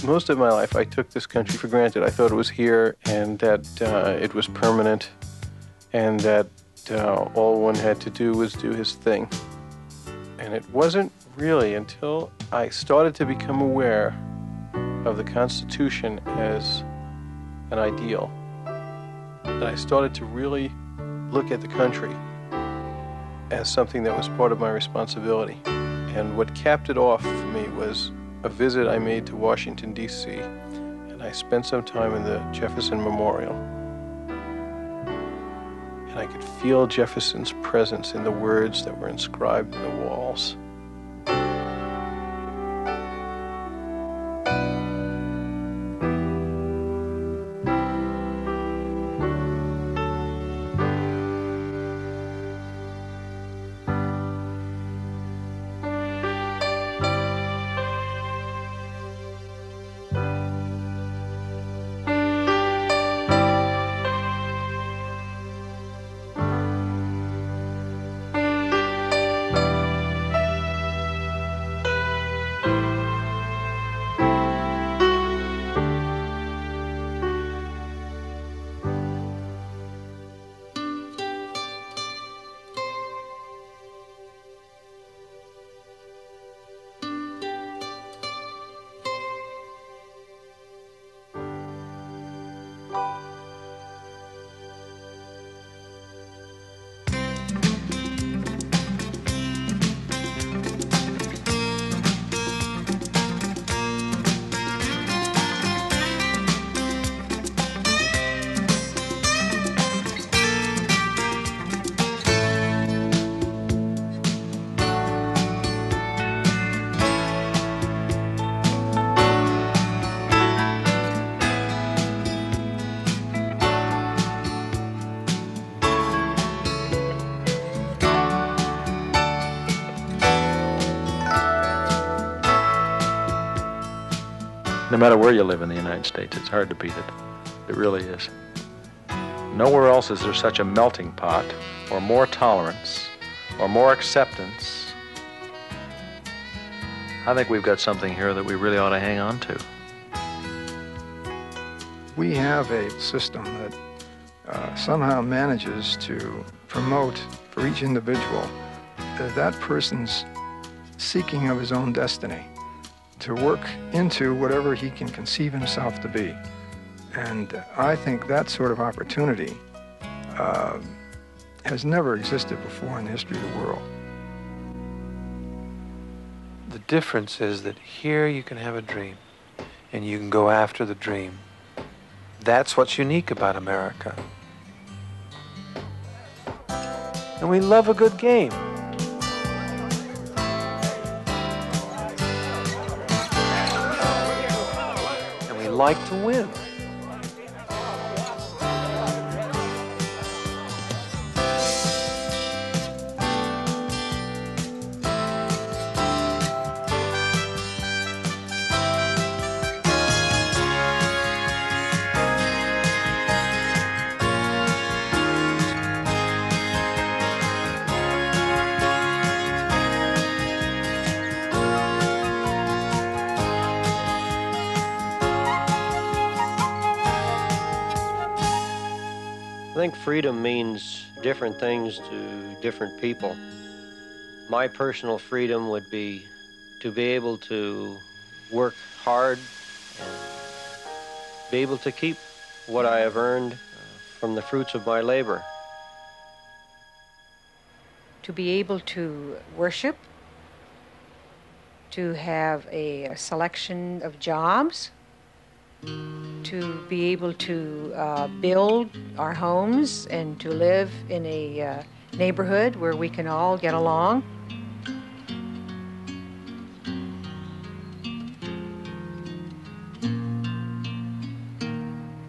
Most of my life, I took this country for granted. I thought it was here and that it was permanent and that all one had to do was do his thing. And it wasn't really until I started to become aware of the Constitution as an ideal that I started to really look at the country as something that was part of my responsibility. And what capped it off for me was a visit I made to Washington, D.C., and I spent some time in the Jefferson Memorial. And I could feel Jefferson's presence in the words that were inscribed in the walls. No matter where you live in the United States, it's hard to beat it. It really is. Nowhere else is there such a melting pot, or more tolerance, or more acceptance. I think we've got something here that we really ought to hang on to. We have a system that somehow manages to promote for each individual that person's seeking of his own destiny, to work into whatever he can conceive himself to be. And I think that sort of opportunity has never existed before in the history of the world. The difference is that here you can have a dream, and you can go after the dream. That's what's unique about America. And we love a good game. Like to win. I think freedom means different things to different people. My personal freedom would be to be able to work hard and be able to keep what I have earned from the fruits of my labor. To be able to worship, to have a selection of jobs, to be able to build our homes and to live in a neighborhood where we can all get along.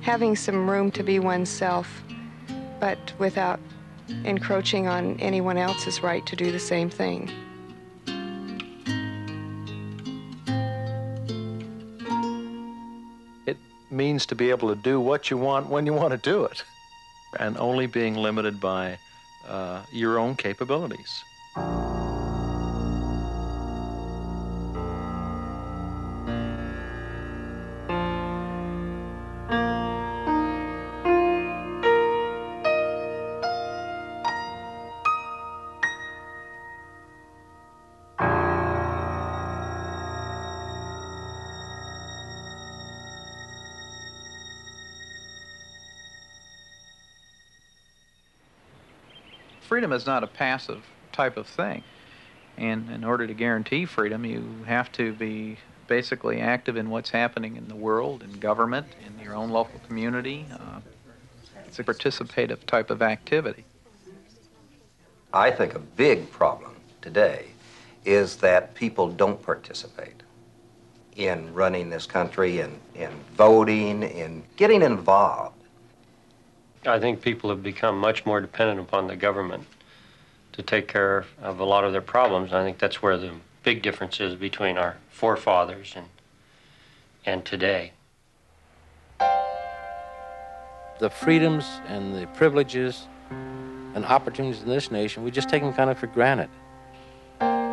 Having some room to be oneself, but without encroaching on anyone else's right to do the same thing. Means to be able to do what you want when you want to do it, and only being limited by your own capabilities. Freedom is not a passive type of thing. And in order to guarantee freedom, you have to be basically active in what's happening in the world, in government, in your own local community. It's a participative type of activity. I think a big problem today is that people don't participate in running this country, in voting, in getting involved. I think people have become much more dependent upon the government to take care of a lot of their problems. I think that's where the big difference is between our forefathers and today. The freedoms and the privileges and opportunities in this nation, we just take them kind of for granted.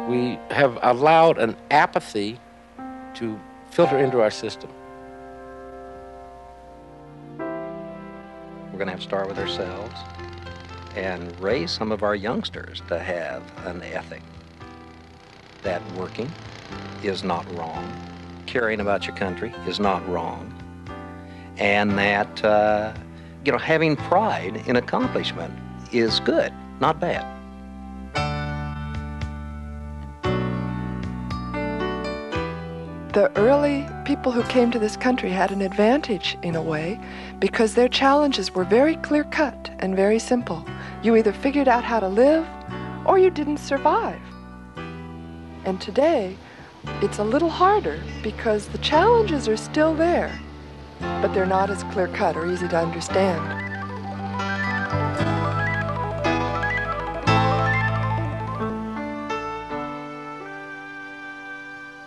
We have allowed an apathy to filter into our system. We're going to have to start with ourselves and raise some of our youngsters to have an ethic that working is not wrong, caring about your country is not wrong, and that having pride in accomplishment is good, not bad. The early people who came to this country had an advantage in a way because their challenges were very clear-cut and very simple. You either figured out how to live or you didn't survive. And today, it's a little harder because the challenges are still there, but they're not as clear-cut or easy to understand.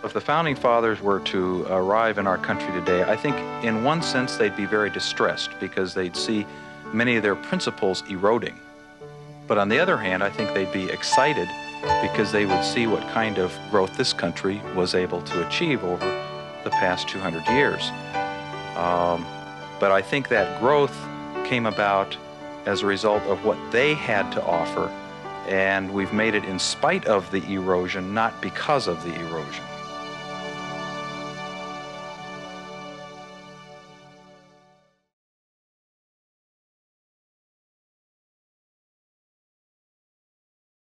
If the Founding Fathers were to arrive in our country today, I think in one sense they'd be very distressed because they'd see many of their principles eroding. But on the other hand, I think they'd be excited because they would see what kind of growth this country was able to achieve over the past 200 years. But I think that growth came about as a result of what they had to offer, and we've made it in spite of the erosion, not because of the erosion.